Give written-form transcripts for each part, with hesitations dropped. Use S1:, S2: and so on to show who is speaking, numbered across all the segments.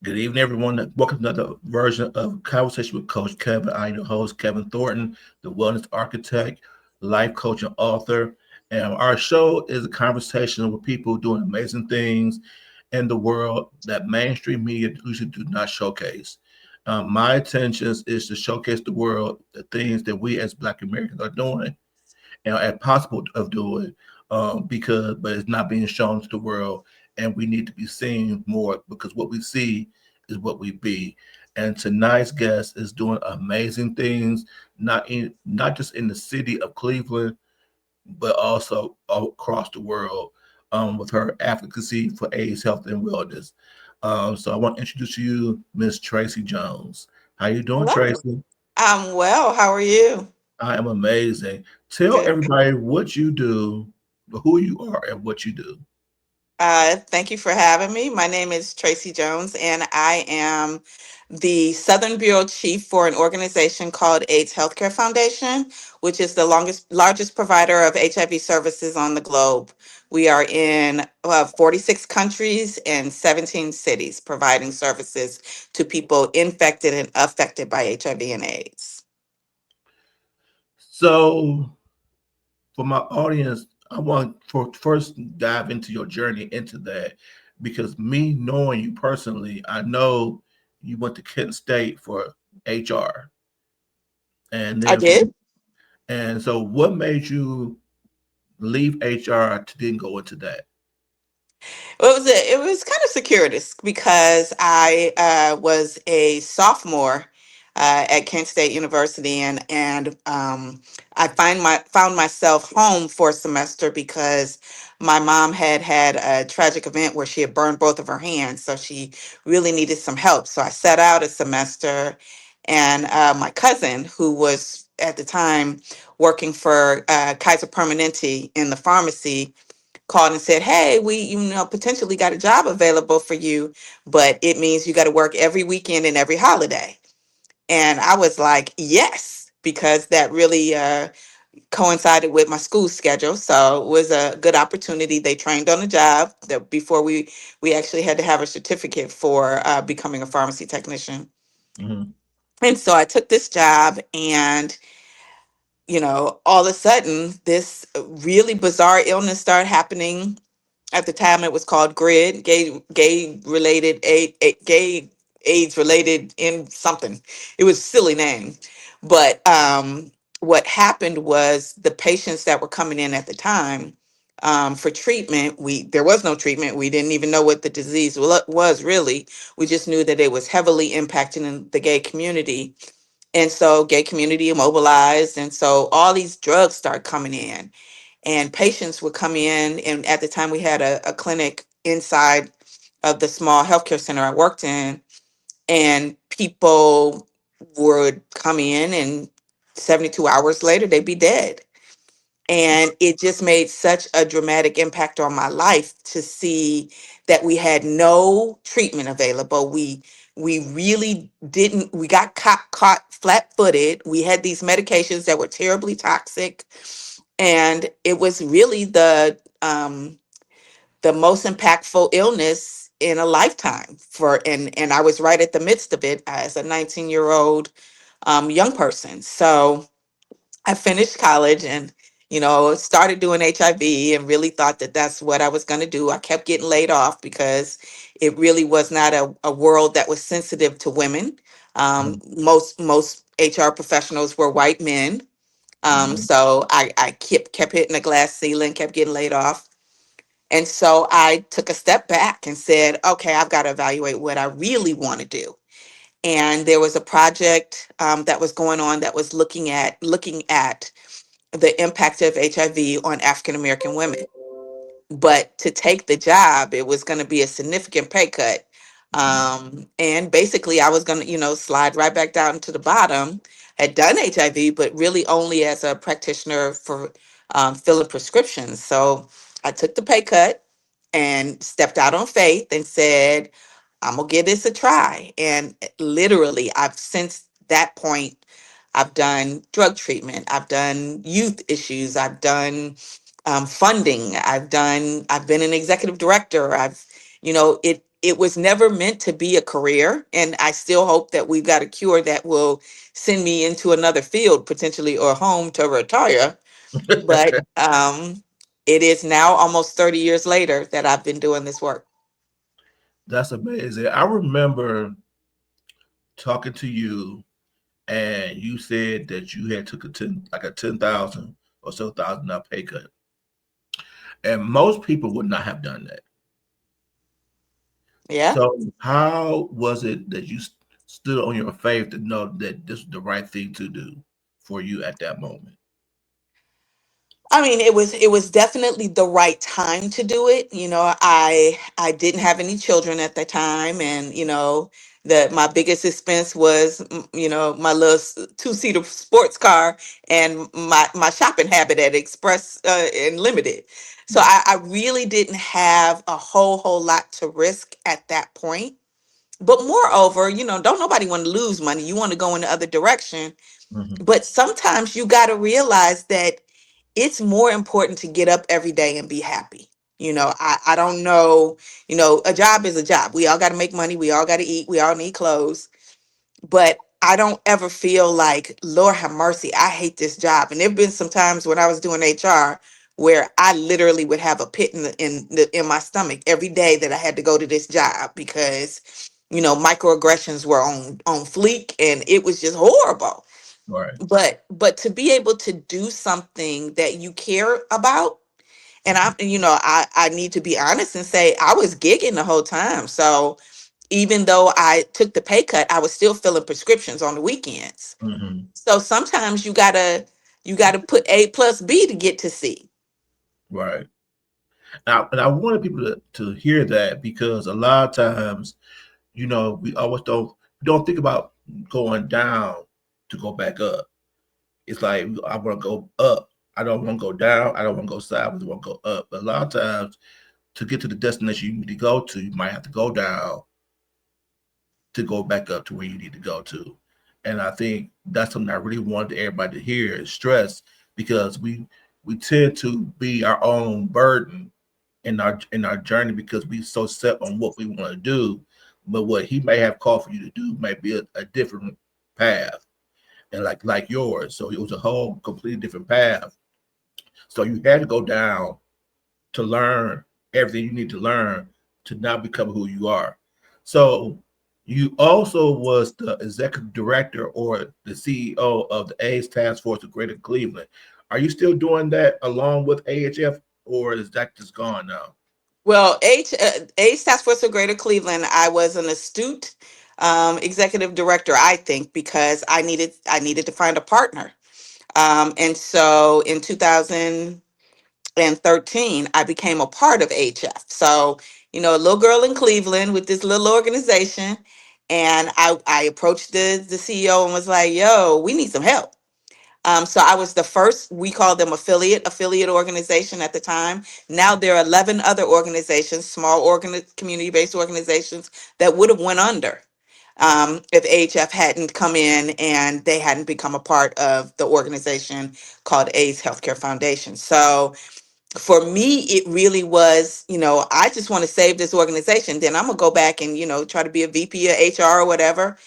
S1: Good evening, everyone. Welcome to another version of Conversation with Coach Kevin. I'm your host, Kevin Thornton, the wellness architect, life coach, and author. And our show is a conversation with people doing amazing things in the world that mainstream media usually do not showcase. My intention is to showcase the world the things that we as Black Americans are doing and are possible of doing, but it's not being shown to the world, and we need to be seen more because what we see is what we be. And tonight's guest is doing amazing things, not just in the city of Cleveland, but also all across the world, with her advocacy for AIDS, health, and wellness. So I want to introduce to you, Miss Tracy Jones. How you doing,
S2: Hello.
S1: Tracy?
S2: I'm well. How are you?
S1: I am amazing. Tell
S2: Good.
S1: everybody what you do, who you are, and what you do.
S2: Thank you for having me. My name is Tracy Jones, and I am the Southern Bureau Chief for an organization called AIDS Healthcare Foundation, which is the largest provider of HIV services on the globe. We are in 46 countries and 17 cities providing services to people infected and affected by HIV and AIDS.
S1: So, for my audience, I want to first dive into your journey into that because me knowing you personally, I know you went to Kent State for HR, and
S2: I
S1: then from
S2: did.
S1: and so what made you leave HR to then go into that?
S2: It was kind of circuitous because I was a sophomore at Kent State University, and I found myself home for a semester because my mom had a tragic event where she had burned both of her hands, so she really needed some help. So I set out a semester, and my cousin, who was at the time working for Kaiser Permanente in the pharmacy, called and said, "Hey, we potentially got a job available for you, but it means you got to work every weekend and every holiday." And I was like, "Yes," because that really coincided with my school schedule, so it was a good opportunity. They trained on the job that before we actually had to have a certificate for becoming a pharmacy technician.
S1: Mhm.
S2: And so I took this job, and all of a sudden, this really bizarre illness started happening. At the time, it was called GRID, gay AIDS related in something. It was a silly name, but what happened was the patients that were coming in at the time for treatment, we there was no treatment. We didn't even know what the disease was really. We just knew that it was heavily impacting in the gay community, and so gay community mobilized, and so all these drugs start coming in, and patients would come in. And at the time, we had a clinic inside of the small healthcare center I worked in, and people would come in, and 72 hours later they'd be dead. And it just made such a dramatic impact on my life to see that we had no treatment available. We really didn't. We got caught flat-footed. We had these medications that were terribly toxic, and it was really the most impactful illness in a lifetime for. And I was right at the midst of it as a 19-year-old young person. So I finished college and started doing HIV and really thought that that's what I was going to do. I kept getting laid off because it really was not a world that was sensitive to women.
S1: Mhm.
S2: Most HR professionals were white men,
S1: Mhm.
S2: so I kept hitting a glass ceiling, kept getting laid off. And so I took a step back and said, okay, I've got to evaluate what I really want to do. And there was a project that was going on that was looking at the impact of HIV on African American women. But to take the job, it was going to be a significant pay cut.
S1: Mhm.
S2: And basically, I was going to, slide right back down to the bottom. Had done HIV, but really only as a practitioner for filling prescriptions. So I took the pay cut and stepped out on faith and said, I'm gonna give this a try. And literally, I've since that point, I've done drug treatment, I've done youth issues, I've done funding, I've been an executive director. I've, it. it was never meant to be a career. And I still hope that we've got a cure that will send me into another field potentially, or home to retire. But it is now almost 30 years later that I've been doing this work.
S1: That's amazing. I remember talking to you, and you said that you had took a 10,000 or so $1,000 pay cut, and most people would not have done that.
S2: Yeah.
S1: So how was it that you stood on your faith to know that this was the right thing to do for you at that moment?
S2: I mean, it was definitely the right time to do it. I didn't have any children at the time, and that my biggest expense was my little two-seater sports car and my shopping habit at Express and Limited. So
S1: Right.
S2: I really didn't have a whole lot to risk at that point. But moreover, don't nobody want to lose money. You want to go in the other direction.
S1: Hmm.
S2: But sometimes you got to realize that it's more important to get up every day and be happy. I don't know, a job is a job. We all got to make money. We all got to eat. We all need clothes. But I don't ever feel like, Lord have mercy, I hate this job. And there have been some times when I was doing HR where I literally would have a pit in my stomach every day that I had to go to this job because microaggressions were on fleek, and it was just horrible.
S1: Right.
S2: But to be able to do something that you care about, and I need to be honest and say I was gigging the whole time. So even though I took the pay cut, I was still filling prescriptions on the weekends.
S1: Hmm.
S2: So sometimes you gotta put A plus B to get to C.
S1: Right. And I wanted people to hear that, because a lot of times, we always don't think about going down to go back up. It's like I want to go up. I don't want to go down. I don't want to go sideways. I want to go up. But a lot of times, to get to the destination you need to go to, you might have to go down to go back up to where you need to go to. And I think that's something I really wanted everybody to hear is stress, because we tend to be our own burden in our journey, because we so set on what we want to do. But what he may have called for you to do might be a different path, and like yours. So it was a whole completely different path. So you had to go down to learn everything you need to learn to now become who you are. So you also was the executive director or the CEO of the AIDS Task Force of Greater Cleveland. Are you still doing that along with AHF, or is that just gone now?
S2: Well, Ace Task Force of Greater Cleveland, I was an astute executive director, I think, because I needed to find a partner. And so in 2013, I became a part of HF. So, a little girl in Cleveland with this little organization. And I approached the CEO and was like, yo, we need some help. So I was the first, we called them affiliate organization at the time. Now there are 11 other organizations, small community-based organizations that would have went under if AHF hadn't come in and they hadn't become a part of the organization called AIDS Healthcare Foundation. So for me, it really was, I just want to save this organization. Then I'm gonna go back and, try to be a VP of HR or whatever.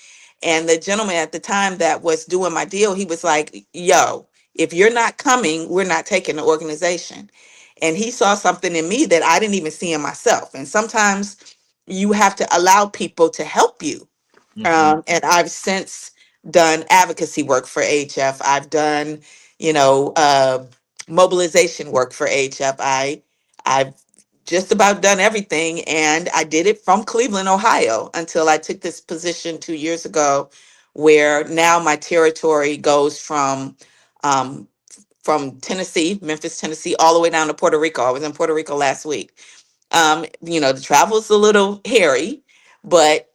S2: And the gentleman at the time that was doing my deal, he was like, yo, if you're not coming, we're not taking the organization. And he saw something in me that I didn't even see in myself. And sometimes you have to allow people to help you.
S1: Hmm.
S2: And I've since done advocacy work for HF. I've done, you know, uh, mobilization work for HF. I've just about done everything, and I did it from Cleveland, Ohio, until I took this position 2 years ago, where now my territory goes um, from Tennessee, Memphis, Tennessee, all the way down to Puerto Rico. I was in Puerto Rico last week. The travel's a little hairy, but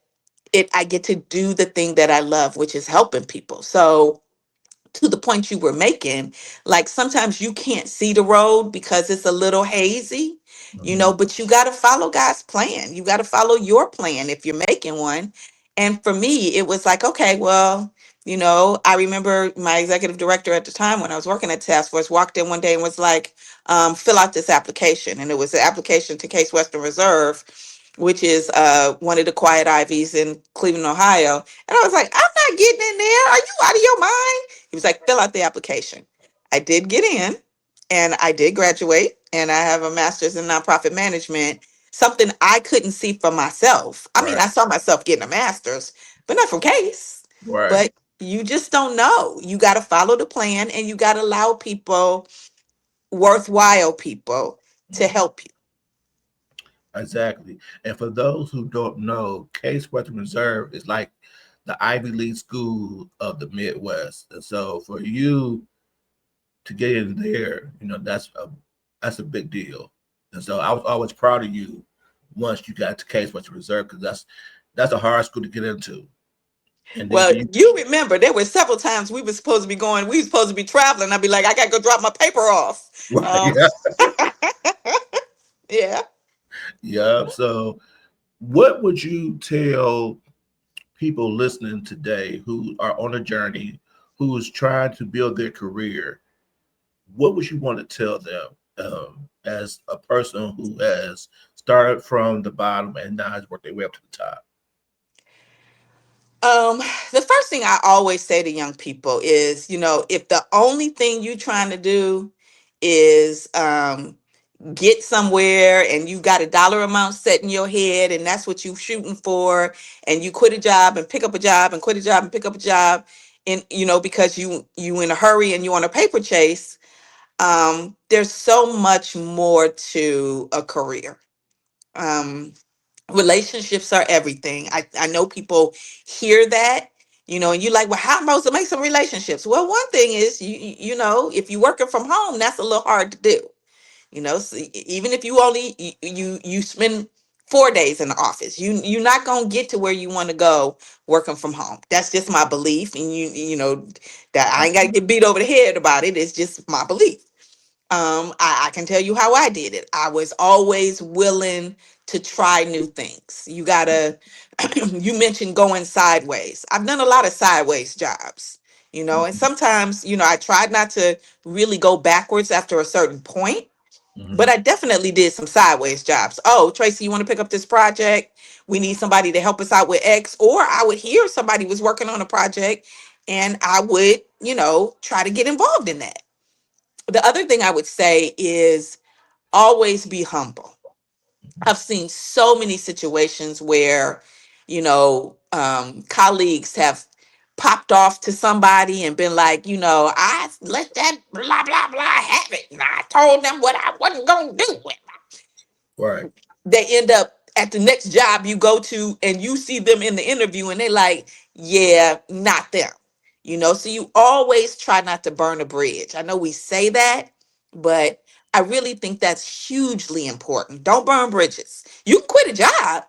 S2: I get to do the thing that I love, which is helping people. So to the point you were making, like sometimes you can't see the road because it's a little hazy,
S1: Hmm.
S2: but you got to follow God's plan. You got to follow your plan if you're making one. And for me, it was like, okay, well, I remember my executive director at the time when I was working at Task Force walked in one day and was like, fill out this application. And it was an application to Case Western Reserve, which is one of the quiet ivies in Cleveland, Ohio. And I was like, I'm not getting in there. Are you out of your mind? He was like, fill out the application. I did get in and I did graduate, and I have a master's in nonprofit management, something I couldn't see for myself. I mean,
S1: Right.
S2: I saw myself getting a master's, but not from Case.
S1: Right.
S2: But you just don't know. You got to follow the plan, and you got to allow people, worthwhile people, to
S1: Mhm.
S2: help you.
S1: Exactly. And for those who don't know, Case Western Reserve is like the Ivy League school of the Midwest. And so for you to get in there, that's a big deal. And so I was always proud of you once you got to Case Western Reserve because that's a hard school to get into. And then
S2: Well,
S1: you
S2: you remember there were several times we were supposed to be going, we were supposed to be traveling. I'd be like, I gotta go drop my paper off.
S1: right, yeah,
S2: Yeah.
S1: yeah. So what would you tell people listening today who are on a journey, who's trying to build their career? What would you want to tell them as a person who has started from the bottom and now has worked their way up to the top?
S2: Um, the first thing I always say to young people is, if the only thing you trying to do is get somewhere, and you got a dollar amount set in your head, and that's what you shooting for, and you quit a job and pick up a job and quit a job and pick up a job, and because you in a hurry and you on a paper chase, there's so much more to a career. um Relationships are everything. I know people hear that, and you like, well, how am I supposed to make some relationships? Well, one thing is, if you're working from home, that's a little hard to do. So even if you only you spend 4 days in the office, you're not gonna get to where you want to go working from home. That's just my belief, and that I ain't got to get beat over the head about it. It's just my belief. I can tell you how I did it. I was always willing to try new things. You gotta, you mentioned going sideways. I've done a lot of sideways jobs, and sometimes, I tried not to really go backwards after a certain point,
S1: Mm-hmm.
S2: but I definitely did some sideways jobs. Oh, Tracy, you want to pick up this project? We need somebody to help us out with X. Or I would hear somebody was working on a project, and I would, try to get involved in that. The other thing I would say is always be humble. I've seen so many situations where, colleagues have popped off to somebody and been like, I let that blah, blah, blah have it. And I told them what I wasn't going to do.
S1: Right.
S2: They end up at the next job you go to, and you see them in the interview and they like, yeah, not them. So you always try not to burn a bridge. I know we say that, but I really think that's hugely important. Don't burn bridges. You can quit a job,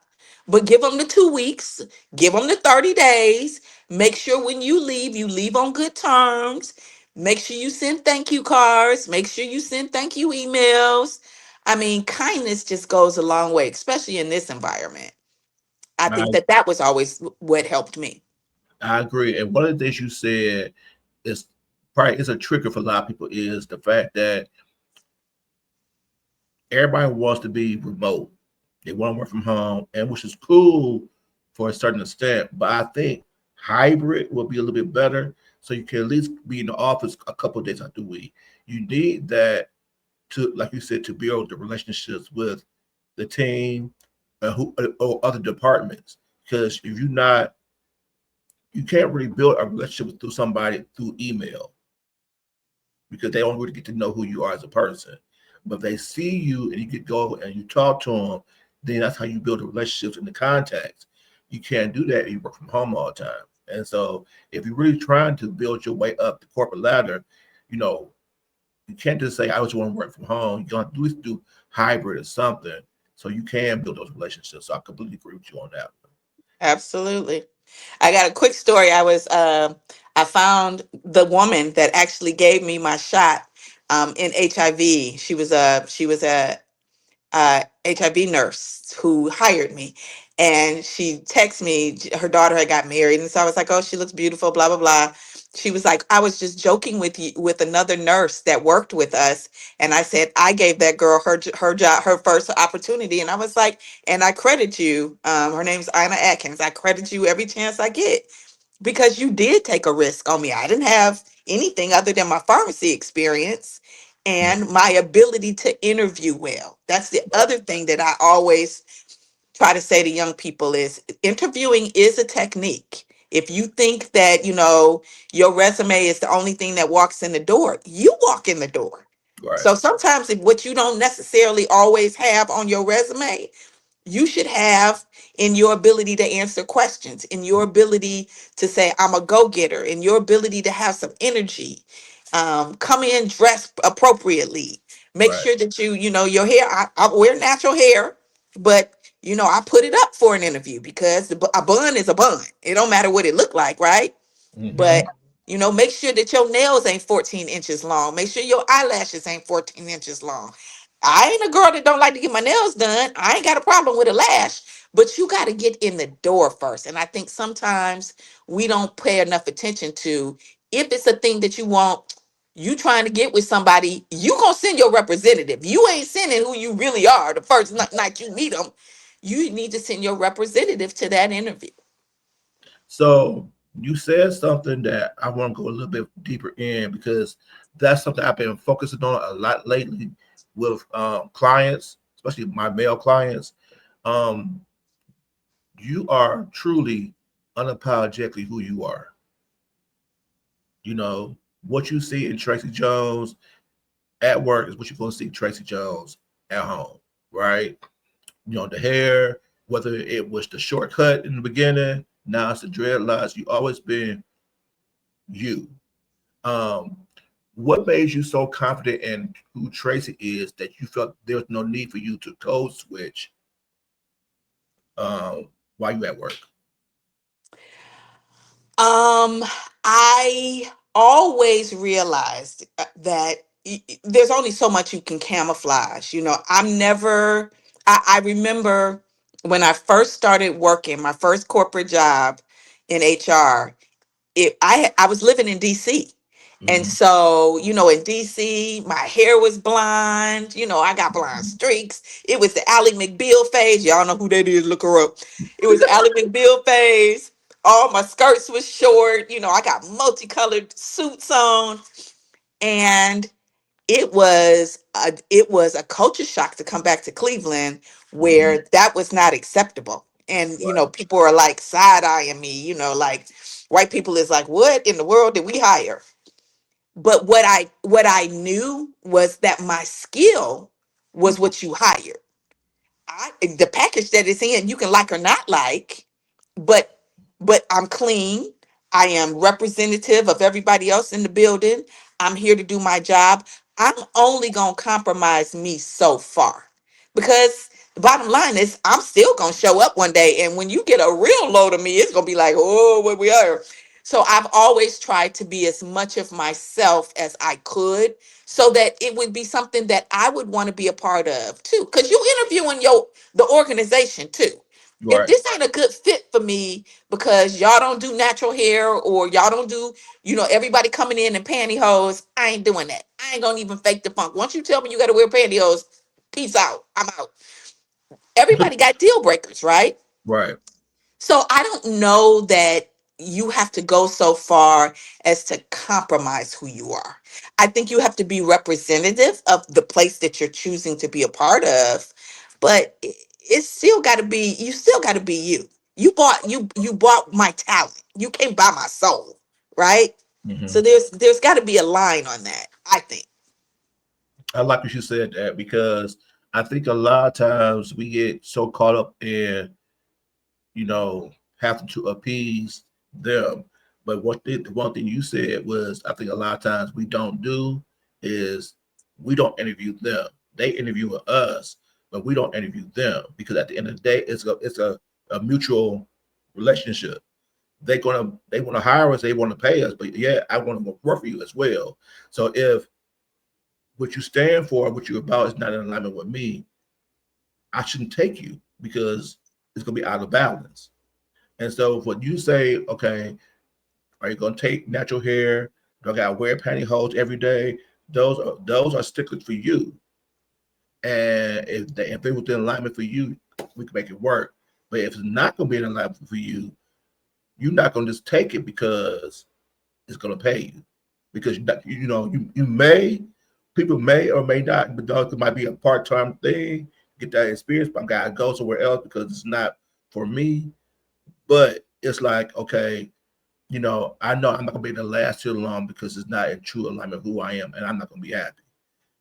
S2: but give them the 2 weeks, give them the 30 days. Make sure when you leave on good terms. Make sure you send thank you cards. Make sure you send thank you emails. I mean, kindness just goes a long way, especially in this environment. I think
S1: I,
S2: that was always what helped me.
S1: I agree. And one of the things you said is probably is a trigger for a lot of people is the fact that everybody wants to be remote. They want to work from home, and which is cool for a certain extent. But I think hybrid will be a little bit better, so you can at least be in the office a couple of days out the week. You need that to, like you said, to build the relationships with the team or other departments. Because if you're not, you can't really build a relationship through somebody through email because they don't really get to know who you are as a person. But if they see you and you could go and you talk to them, then that's how you build the relationships and the contacts. You can't do that if you work from home all the time. And so if you're really trying to build your way up the corporate ladder, you know, you can't just say, I just want to work from home. You have to at least do hybrid or something so you can build those relationships. So I completely agree with you on that.
S2: Absolutely. I got a quick story. I found the woman that actually gave me my shot in HIV. She was a HIV nurse who hired me. And she texted me, her daughter had got married. And so I was like, oh, she looks beautiful, blah, blah, blah. She was like, I was just joking with you, with another nurse that worked with us. And I said, I gave that girl her job, her first opportunity. And I was like, and I credit you. Her name's Ina Atkins. I credit you every chance I get because you did take a risk on me. I didn't have anything other than my pharmacy experience
S1: Mhm.
S2: and my ability to interview well. That's the other thing that I always try to say to young people is interviewing is a technique. If you think that, your resume is the only thing that walks in the door, you walk in the door.
S1: Right.
S2: So sometimes if what you don't necessarily always have on your resume, you should have in your ability to answer questions, in your ability to say I'm a go-getter, in your ability to have some energy, come in dressed appropriately, make
S1: Right.
S2: sure that your hair, I wear natural hair, but I put it up for an interview because a bun is a bun, it don't matter what it look like, right?
S1: Hmm.
S2: But make sure that your nails ain't 14 inches long. Make sure your eyelashes ain't 14 inches long. I ain't a girl that don't like to get my nails done. I ain't got a problem with a lash, but you got to get in the door first. And I think sometimes we don't pay enough attention to if it's a thing that you want, you trying to get with somebody, you gonna send your representative. You ain't sending who you really are the first night you meet them. You need to send your representative to that interview.
S1: So you said something that I want to go a little bit deeper in because that's something I've been focusing on a lot lately with clients, especially my male clients. Um, you are truly unapologetically who you are. You know, what you see in Tracy Jones at work is what you're going to see Tracy Jones at home, right? The hair, whether it was the shortcut in the beginning, now it's the dreadlocks, you always been you. Um, what made you so confident in who Tracy is that you felt there was no need for you to code switch um, while you at work?
S2: Um, I always realized that there's only so much you can camouflage. I'm never, I remember when I first started working, my first corporate job in HR, I was living in DC. And
S1: Mm-hmm.
S2: so, in DC, my hair was blonde. I got blonde streaks. It was the Ally McBeal phase. Y'all know who that is. Look her up. It was Ally McBeal phase. All my skirts was short. I got multicolored suits on. And it was a culture shock to come back to Cleveland
S1: Mm-hmm.
S2: where that was not acceptable. And
S1: Right.
S2: people are like side eyeing me, like white people is like, what in the world did we hire? But what I knew was that my skill was what you hired. The package that it's in, you can like or not like, but I'm clean. I am representative of everybody else in the building. I'm here to do my job. I'm only gonna compromise me so far because the bottom line is I'm still gonna show up one day, and when you get a real load of me, it's gonna be like, oh, what we are. So I've always tried to be as much of myself as I could so that it would be something that I would want to be a part of too. Because you interviewing the organization too. If
S1: Right.
S2: this ain't a good fit for me because y'all don't do natural hair or y'all don't do, everybody coming in pantyhose, I ain't doing that. I ain't gonna even fake the funk. Once you tell me you gotta wear pantyhose, peace out. I'm out. Everybody got deal breakers, right?
S1: Right.
S2: So I don't know that you have to go so far as to compromise who you are. I think you have to be representative of the place that you're choosing to be a part of, but it's still got to be you still got to be you. You bought my talent. You can't buy my soul, right?
S1: Mm-hmm.
S2: So there's got to be a line on that, I think.
S1: I like what you said that because I think a lot of times we get so caught up in you know, having to appease them. But the one thing you said was, I think a lot of times we don't do is we don't interview them. They interview us, but we don't interview them because at the end of the day, it's a mutual relationship. They want to hire us, they want to pay us, but yeah, I want to work for you as well. So if what you stand for, what you're about, is not in alignment with me, I shouldn't take you because it's gonna be out of balance. And so when you say, okay, are you gonna take natural hair? Do I gotta wear pantyhose every day? Those are sticklers for you. And if it was in alignment for you, we can make it work. But if it's not gonna be in alignment for you, you're not gonna just take it because it's gonna pay you. Because you may people may or may not, but it might be a part-time thing, get that experience, but I gotta go somewhere else because it's not for me. But it's like, okay, I know I'm not gonna be able to last too long because it's not in true alignment with who I am, and I'm not gonna be happy.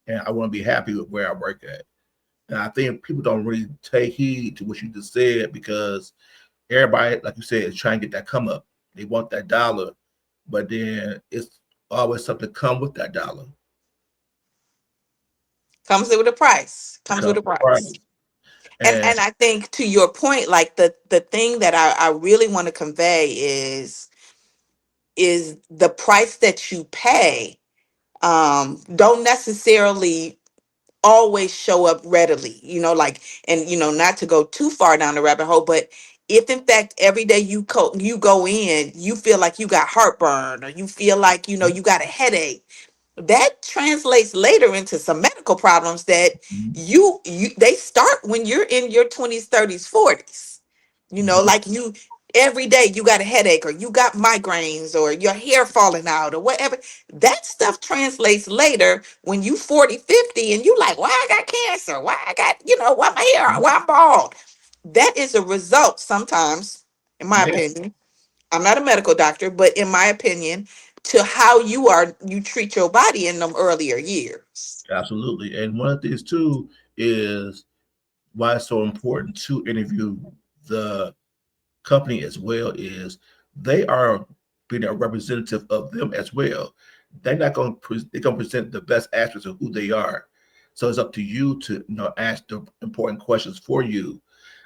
S1: And I want to be happy with where I work at. And I think people don't really take heed to what you just said because everybody, like you said, is trying to get that come up. They want that dollar, but then it's always something come with that dollar.
S2: Comes with a price.
S1: It
S2: Comes with
S1: comes
S2: a
S1: with
S2: price.
S1: price.
S2: And
S1: And
S2: I think to your point, like the thing that I really want to convey is the price that you pay don't necessarily always show up readily, like, and not to go too far down the rabbit hole, but if in fact every day you go in, you feel like you got heartburn, or you feel like you got a headache, that translates later into some medical problems that they start when you're in your 20s, 30s, 40s. Like you every day you got a headache, or you got migraines, or your hair falling out, or whatever. That stuff translates later when you 40, 50, and you like, why I got cancer, why I got, why my hair, why I'm bald. That is a result sometimes, in my
S1: yeah,
S2: opinion. I'm not a medical doctor, but in my opinion, to how you treat your body in them earlier years.
S1: absolutely. And one of the things too is why it's so important to interview the company as well is they are being a representative of them as well. They're going to present the best aspects of who they are. So it's up to you to ask the important questions for you,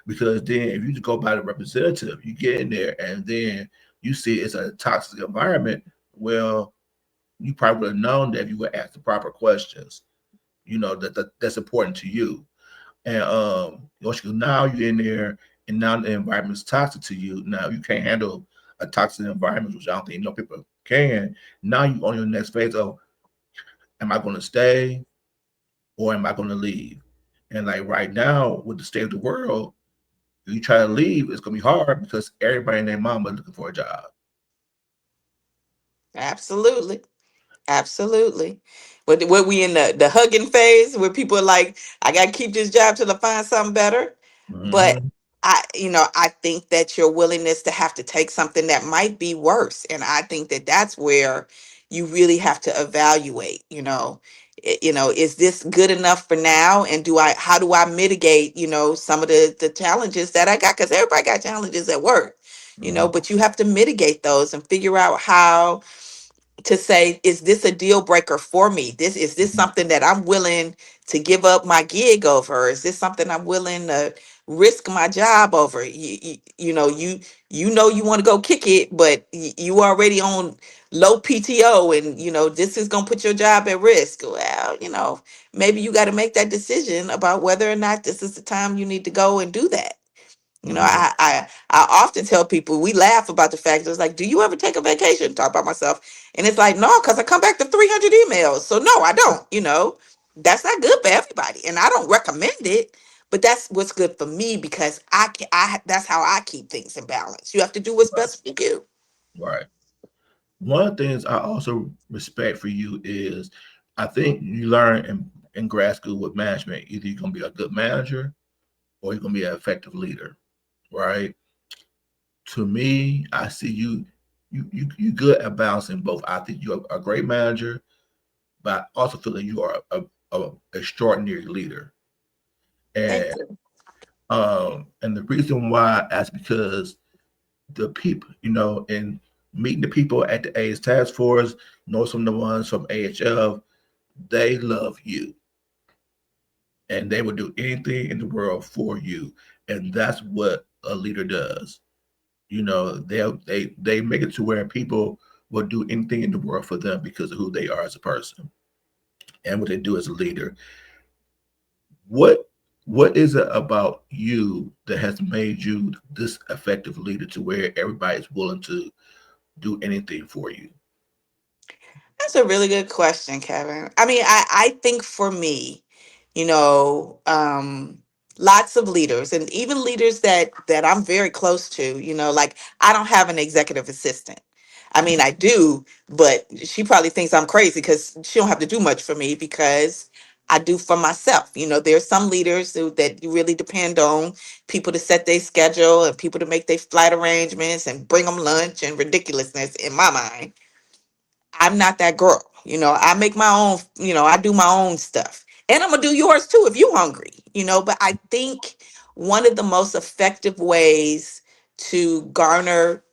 S1: because then if you just go by the representative, you get in there and then you see it's a toxic environment. Well, you probably would have known that if you would ask the proper questions. That's important to you. And now you're in there, and now the environment is toxic to you. Now you can't handle a toxic environment, which I don't think people can. Now you on your next phase of, am I going to stay or am I going to leave? And like right now, with the state of the world, if you try to leave, it's going to be hard because everybody and their mama is looking for a job.
S2: Absolutely. Absolutely. But what we in the hugging phase where people are like, I gotta keep this job till I find something better. But
S1: Mm-hmm.
S2: I think that your willingness to have to take something that might be worse. And I think that that's where you really have to evaluate, is this good enough for now? And how do I mitigate, some of the challenges that I got? Because everybody got challenges at work,
S1: Mm-hmm.
S2: but you have to mitigate those and figure out how to say, is this a deal breaker for me? Is this something that I'm willing to give up my gig over? Is this something I'm willing to risk my job over? You want to go kick it, but you already on low PTO, and this is gonna put your job at risk. Well, maybe you got to make that decision about whether or not this is the time you need to go and do that.
S1: Mm-hmm.
S2: I often tell people, we laugh about the fact, it's like, do you ever take a vacation? Talk about myself. And it's like, no, because I come back to 300 emails. So no, I don't, that's not good for everybody. And I don't recommend it, but that's what's good for me, because that's how I keep things in balance. You have to do what's
S1: Right.
S2: best for you.
S1: Right. One of the things I also respect for you is I think you learn in grad school with management. Either you're gonna be a good manager or you're gonna be an effective leader, right? To me, I see you good at balancing both. I think you're a great manager, but I also feel that you are a extraordinary leader.
S2: Thank
S1: And
S2: you.
S1: and the reason why that's because the people, and meeting the people at the AIDS task force, know some of the ones from AHF, they love you and they would do anything in the world for you. And that's what a leader does. They make it to where people will do anything in the world for them because of who they are as a person and what they do as a leader. What What is it about you that has made you this effective leader to where everybody's willing to do anything for you?
S2: That's a really good question, Kevin. I mean, I think for me, you know, lots of leaders and even leaders that I'm very close to, like I don't have an executive assistant. I mean, I do, but she probably thinks I'm crazy because she don't have to do much for me because I do for myself. There's some leaders that you really depend on people to set their schedule and people to make their flight arrangements and bring them lunch and ridiculousness in my mind. I'm not that girl. I make my own, I do my own stuff. And I'm gonna do yours too if you hungry, but I think one of the most effective ways to garner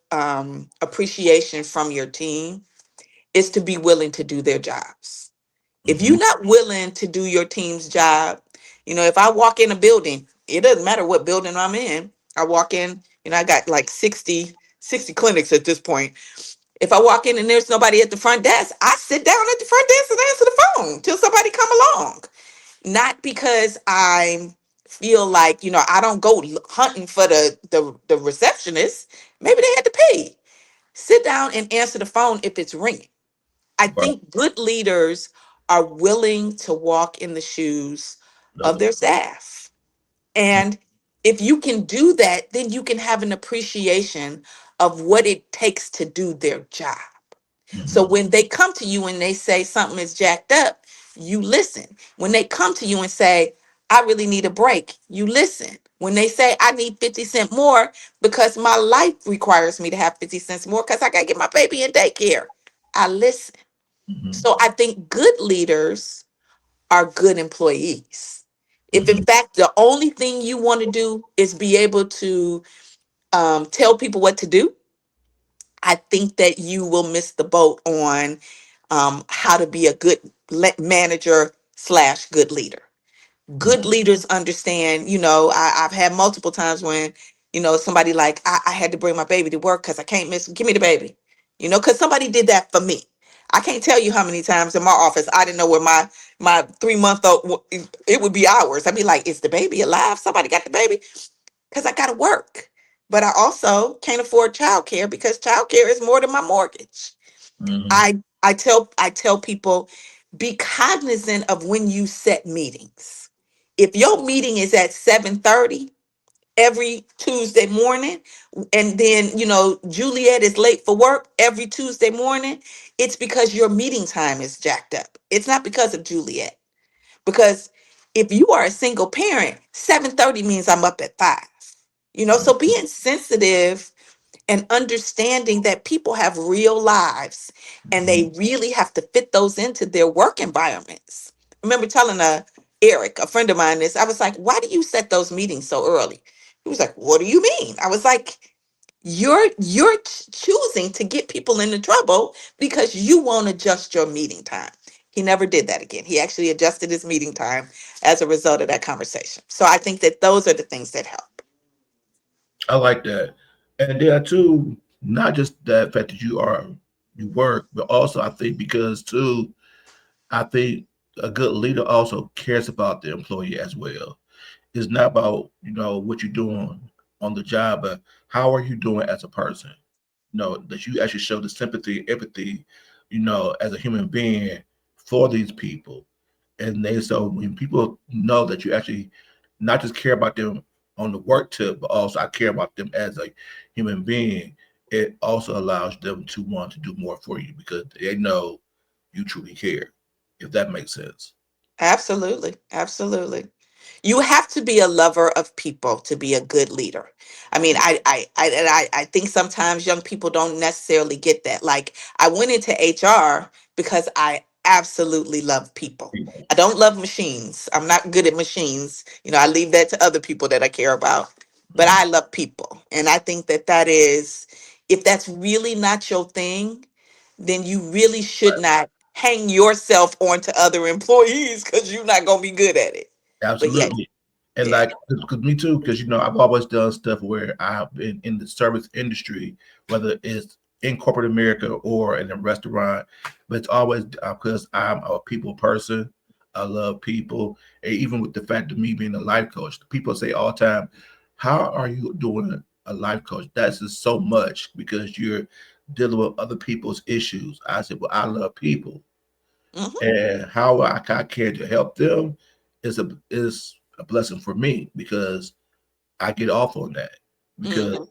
S2: appreciation from your team is to be willing to do their jobs. If
S1: Hmm.
S2: you're not willing to do your team's job, if I walk in a building, it doesn't matter what building I'm in. I walk in, I got like 60 clinics at this point. If I walk in and there's nobody at the front desk, I sit down at the front desk and answer the phone till somebody come along. Not because I feel like, I don't go hunting for the receptionist. Maybe they had to pay. Sit down and answer the phone if it's ringing. I
S1: Right.
S2: think good leaders are willing to walk in the shoes of
S1: Another.
S2: their staff. And if you can do that, then you can have an appreciation of what it takes to do their job. So
S1: Hmm.
S2: when they come to you and they say something is jacked up, you listen. When they come to you and say, I really need a break, you listen. When they say, I need 50 cents more because my life requires me to have 50 cents more because I got to get my baby in daycare, I listen.
S1: Hmm.
S2: So I think good leaders are good employees. If in
S1: Hmm.
S2: fact the only thing you want to do is be able to tell people what to do, I think that you will miss the boat on how to be a good manager slash good leader. Good leaders understand, I've had multiple times when, somebody like, I had to bring my baby to work because I can't miss, give me the baby, because somebody did that for me. I can't tell you how many times in my office I didn't know where my 3 month old, it would be hours. I'd be like, is the baby alive? Somebody got the baby? Because I got to work. But I also can't afford childcare because childcare is more than my mortgage.
S1: Hmm.
S2: I tell people, be cognizant of when you set meetings. If your meeting is at 7:30 every Tuesday morning, and then Juliet is late for work every Tuesday morning, it's because your meeting time is jacked up. It's not because of Juliet. Because if you are a single parent, 7:30 means I'm up at 5. So being sensitive and understanding that people have real lives and
S1: Hmm.
S2: they really have to fit those into their work environments. I remember telling Eric, a friend of mine, this. I was like, why do you set those meetings so early? He was like, what do you mean? I was like, you're choosing to get people into trouble because you won't adjust your meeting time. He never did that again. He actually adjusted his meeting time as a result of that conversation. So I think that those are the things that help.
S1: I like that. And there too, not just that fact that you work, but also I think because too, I think a good leader also cares about the employee as well. It's not about what you're doing on the job, but how are you doing as a person? That you actually show the sympathy, empathy, as a human being for these people. And they so when people know that you actually not just care about them on the work tip, but also I care about them as a human being, it also allows them to want to do more for you because they know you truly care, if that makes sense.
S2: Absolutely. Absolutely. You have to be a lover of people to be a good leader. I mean, I think sometimes young people don't necessarily get that. Like, I went into HR because I absolutely love people. I don't love machines. I'm not good at machines. I leave that to other people that I care about. But I love people. And I think that that is, if that's really not your thing, then you really should not hang yourself onto other employees because you're not going to be good at it. But yeah,
S1: Absolutely. And
S2: yeah,
S1: like, because me too, because I've always done stuff where I've been in the service industry, whether it's in corporate America or in a restaurant, but it's always because I'm a people person. I love people. And even with the fact of me being a life coach, people say all the time, how are you doing a life coach? That's just so much because you're dealing with other people's issues. I said, well, I love people.
S2: Mm-hmm.
S1: And how I care to help them is a blessing for me because I get off on that because
S2: Mm-hmm.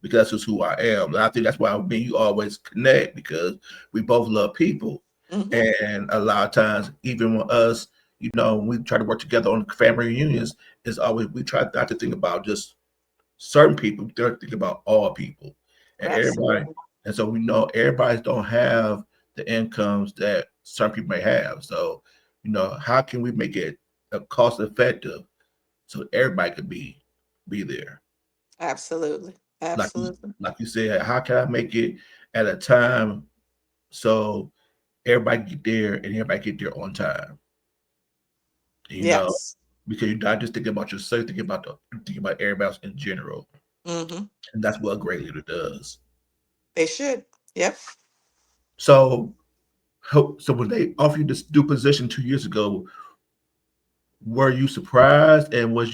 S1: because that's just who I am. And I think that's why me and you always connect because we both love people.
S2: Mm-hmm.
S1: And a lot of times, even with us, when we try to work together on family reunions, it's always we try not to think about just certain people, we try to think about all people and everybody.
S2: Absolutely.
S1: And so we know everybody don't have the incomes that some people may have. So, how can we make it cost effective so everybody could be there?
S2: Absolutely.
S1: like you,
S2: Absolutely.
S1: like you said, how can I make it at a time so everybody get there and everybody get there on time? You know,
S2: Yes.
S1: because you're not just thinking about yourself, thinking about everybody else in general,
S2: Mm-hmm.
S1: and that's what a great leader does.
S2: They should. Yep.
S1: So, so when they offered you this new position 2 years ago, were you surprised, and was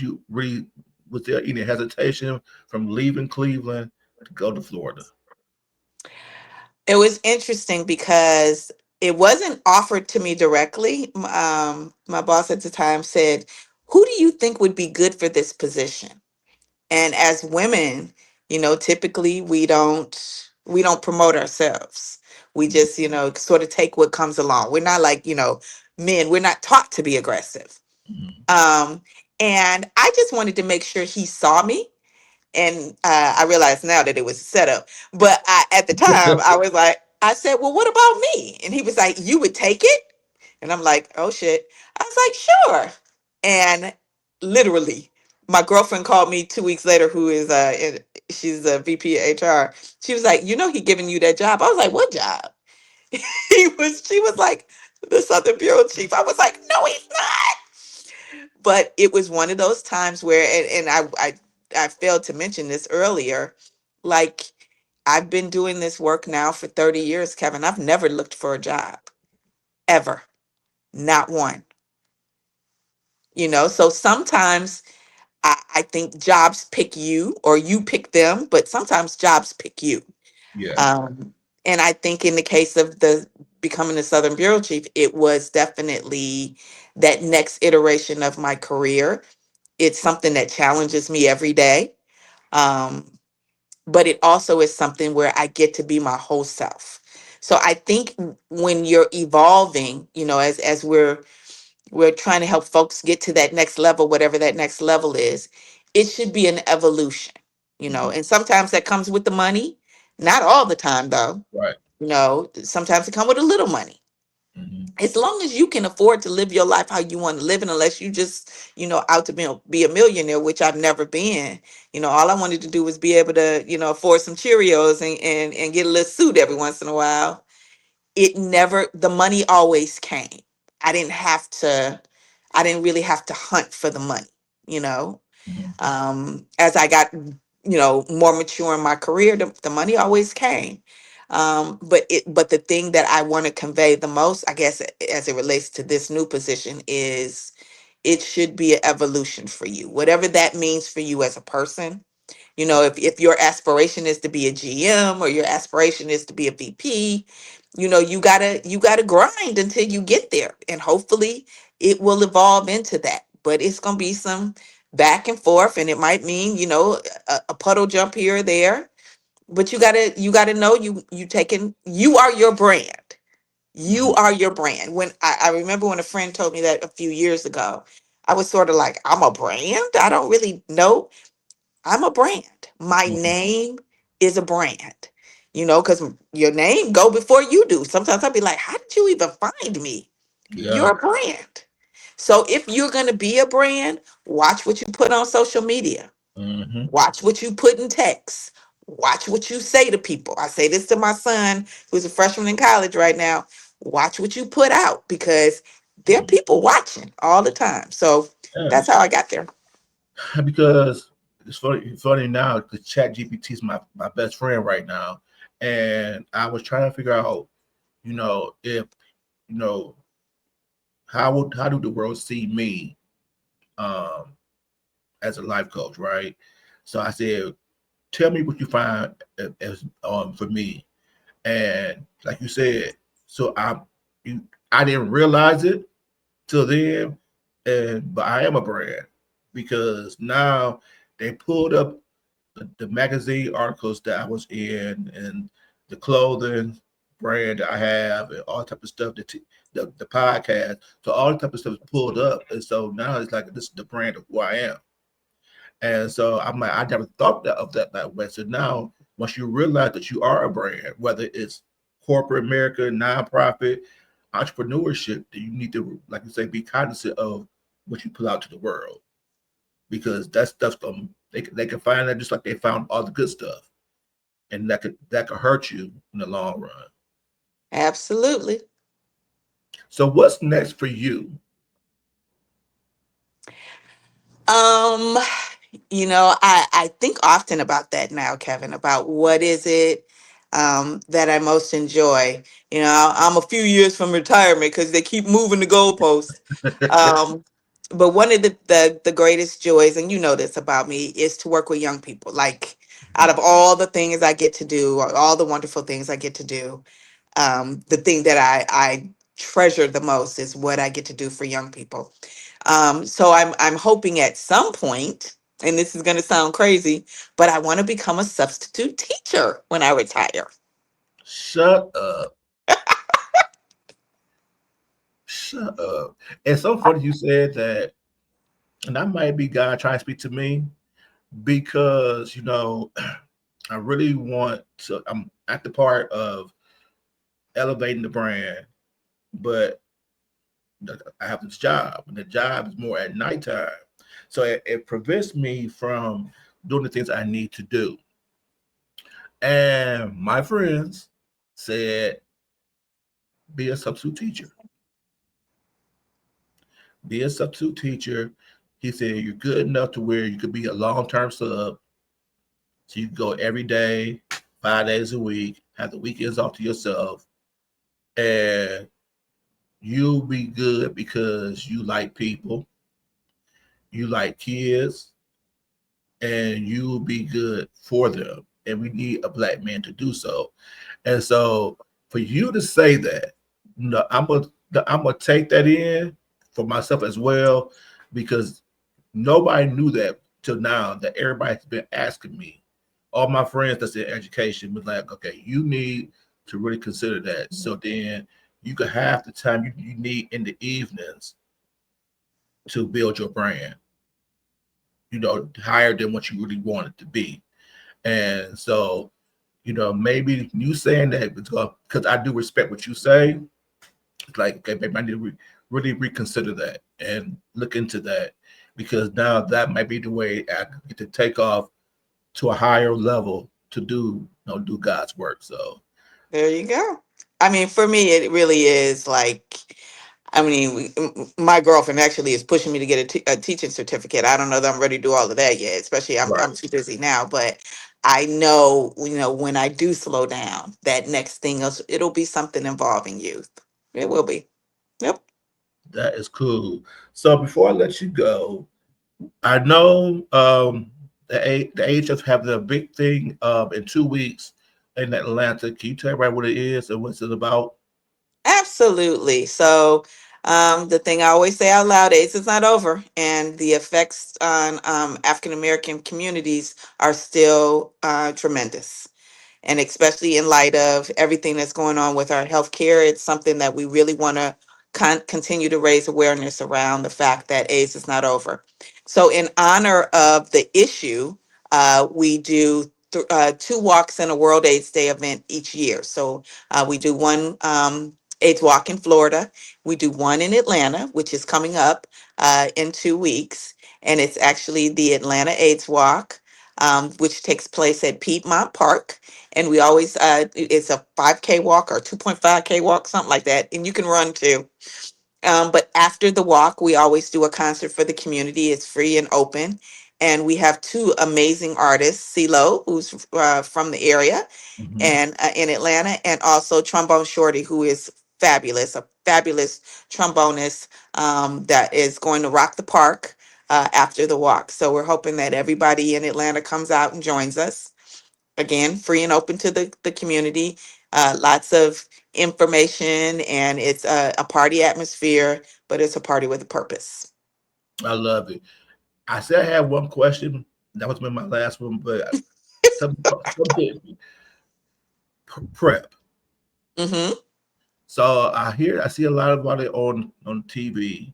S1: there any hesitation from leaving Cleveland to go to Florida?
S2: It was interesting because it wasn't offered to me directly. My boss at the time said, "Who do you think would be good for this position?" And as women, typically we don't promote ourselves. We just, sort of take what comes along. We're not like, men. We're not taught to be aggressive.
S1: Mhm.
S2: Um, and I just wanted to make sure he saw me, and I realize now that it was a setup. But at the time, I was like, I said, "Well, what about me?" And he was like, "You would take it?" And I'm like, "Oh shit!" I was like, "Sure." And literally, my girlfriend called me 2 weeks later, who is she's a VP of HR. She was like, "He giving you that job?" I was like, "What job?" She was like, "The Southern Bureau Chief." I was like, "No, he's not." But it was one of those times where, and I failed to mention this earlier, like, I've been doing this work now for 30 years, Kevin. I've never looked for a job, ever, not one. So sometimes I think jobs pick you or you pick them, but sometimes jobs pick you.
S1: Yeah,
S2: um, and I think in the case of the becoming the Southern Bureau Chief, it was definitely that next iteration of my career. It's something that challenges me every day. Um, but it also is something where I get to be my whole self. So I think when you're evolving, as we're trying to help folks get to that next level, whatever that next level is, it should be an evolution.
S1: mhm,
S2: And sometimes that comes with the money. Not all the time though.
S1: right.
S2: Sometimes it comes with a little money,
S1: Mhm,
S2: as long as you can afford to live your life how you want to live it, unless you just out to be a millionaire, which I've never been. All I wanted to do was be able to afford some Cheerios and get a little suit every once in a while. It never The money always came. I didn't really have to hunt for the money. you know
S1: mhm,
S2: as I got more mature in my career, the money always came. But the thing that I want to convey the most, I guess, as it relates to this new position, is it should be an evolution for you, whatever that means for you as a person. If your aspiration is to be a GM, or your aspiration is to be a VP, you gotta grind until you get there, and hopefully it will evolve into that. But it's gonna be some back and forth, and it might mean a puddle jump here or there. But you gotta know, you are your brand. You
S1: mhm.
S2: are your brand. When I remember when a friend told me that a few years ago, I was sort of like, I'm a brand. I don't really know. I'm a brand. My
S1: Mhm.
S2: name is a brand. Because your name go before you do. Sometimes I'll be like, how did you even find me?
S1: Yeah.
S2: You're a brand. So if you're gonna be a brand, watch what you put on social media.
S1: Mhm.
S2: Watch what you put in text. Watch what you say to people. I say this to my son, who's a freshman in college right now. Watch what you put out, because there are
S1: Mhm.
S2: people watching all the time. So
S1: Yeah.
S2: that's how I got there.
S1: Because it's funny now. The Chat GPT is my best friend right now, and I was trying to figure out, if you know how do the world see me um, as a life coach, right? So I said, tell me what you find as for me, and like you said, so you, I didn't realize it till then, and but I am a brand because now they pulled up the magazine articles that I was in and the clothing brand that I have and all type of stuff the podcast. So all the type of stuff is pulled up, and so now it's like this is the brand of who I am. And so I'm like, I never thought that way. So now, once you realize that you are a brand, whether it's corporate America, nonprofit, entrepreneurship, that you need to, like you say, be cognizant of what you put out to the world because that stuff's they can find that just like they found all the good stuff, and that could hurt you in the long run.
S2: Absolutely.
S1: So what's next for you?
S2: Um, I think often about that now, Kevin, about what is it that I most enjoy. I'm a few years from retirement because they keep moving the goalposts. Um, but one of the greatest joys, and you know this about me, is to work with young people. Like out of all the things I get to do, or all the wonderful things I get to do, the thing that I treasure the most is what I get to do for young people. So I'm hoping at some point, and this is going to sound crazy, but I want to become a substitute teacher when I retire.
S1: Shut up, shut up. It's so funny you said that, and that might be God trying to speak to me because I really want to. I'm at the part of elevating the brand, but I have this job, and the job is more at nighttime, so it prevents me from doing the things I need to do. And my friends said, "Be a substitute teacher. Be a substitute teacher." He said, "You're good enough to where you could be a long-term sub, so you can go every day, 5 days a week, have the weekends off to yourself, and you'll be good because you like people, you like kids, and you will be good for them. And we need a black man to do so." And so for you to say that, I'm gonna take that in for myself as well, because nobody knew that till now. That everybody's been asking me. All my friends that's in education was like, okay, you need to really consider that. So then you could have the time you need in the evenings to build your brand, higher than what you really want it to be. And so, maybe you saying that because I do respect what you say. It's like, okay, maybe I need to really reconsider that and look into that because now that might be the way I get to take off to a higher level to do God's work. So
S2: There you go. I mean, for me, it really is like, I mean, my girlfriend actually is pushing me to get a teaching certificate. I don't know that I'm ready to do all of that yet, especially
S1: right,
S2: I'm too busy now. But I know, when I do slow down, that next thing it'll be something involving youth. It will be. Yep.
S1: that is cool. So before I let you go, I know the AHF have the big thing in 2 weeks in Atlanta. Can you tell everybody what it is and what's it about?
S2: Absolutely. So, the thing I always say out loud, AIDS is not over, and the effects on African American communities are still tremendous. And especially in light of everything that's going on with our healthcare, it's something that we really want to continue to raise awareness around the fact that AIDS is not over. So, in honor of the issue, we do two walks in a World AIDS Day event each year. So, we do one AIDS walk in Florida, we do one in Atlanta, which is coming up in 2 weeks, and it's actually the Atlanta AIDS Walk. Which takes place at Piedmont Park, and we always it's a 5K walk or 2.5K walk, something like that, and you can run too. But after the walk, we always do a concert for the community. It's free and open, and we have two amazing artists: CeeLo, who's from the area
S1: Mm-hmm.
S2: and in Atlanta, and also Trombone Shorty, who is fabulous, a fabulous trombonist that is going to rock the park after the walk. So we're hoping that everybody in Atlanta comes out and joins us. Again, free and open to the community. Lots of information, and it's a party atmosphere, but it's a party with a purpose.
S1: I love it. I said I had one question. That was my last one, but some hit me. Prep.
S2: Hmm.
S1: So I see a lot about it on TV,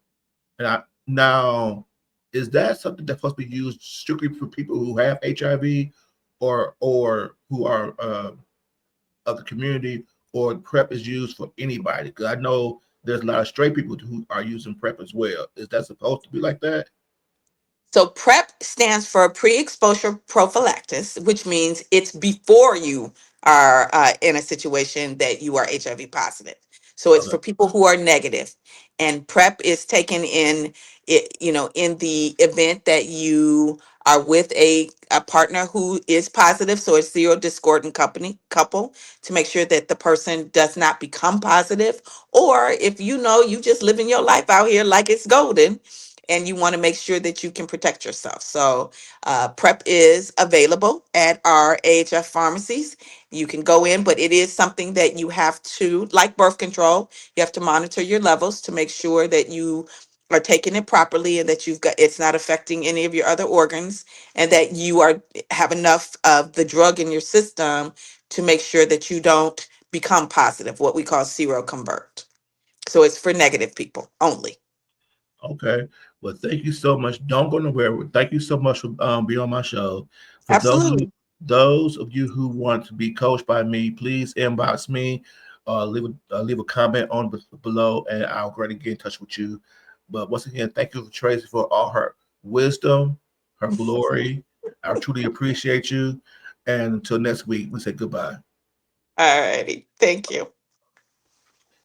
S1: and I now is that something that's supposed to be used strictly for people who have HIV, or who are of the community, or prep is used for anybody? Because I know there's a lot of straight people who are using prep as well. Is that supposed to be like that?
S2: So PrEP stands for pre-exposure prophylaxis, which means it's before you are in a situation that you are HIV positive. So it's
S1: Okay.
S2: for people who are negative, and PrEP is taken in it, in the event that you are with a partner who is positive. So it's zero discordant company couple to make sure that the person does not become positive, or if you just living your life out here like it's golden and you want to make sure that you can protect yourself. So, PrEP is available at our AHF pharmacies. You can go in, but it is something that you have to, like birth control, you have to monitor your levels to make sure that you are taking it properly and that it's not affecting any of your other organs, and that you have enough of the drug in your system to make sure that you don't become positive, what we call seroconvert. So it's for negative people only.
S1: Okay. Well, thank you so much. Don't go nowhere. Thank you so much for being on my show. For
S2: Absolutely.
S1: those of you who want to be coached by me, please inbox me, leave a comment on below, and I'll greatly get in touch with you. But once again, thank you for Tracy for all her wisdom, her glory. I truly appreciate you. And until next week, we say goodbye.
S2: All righty. Thank you.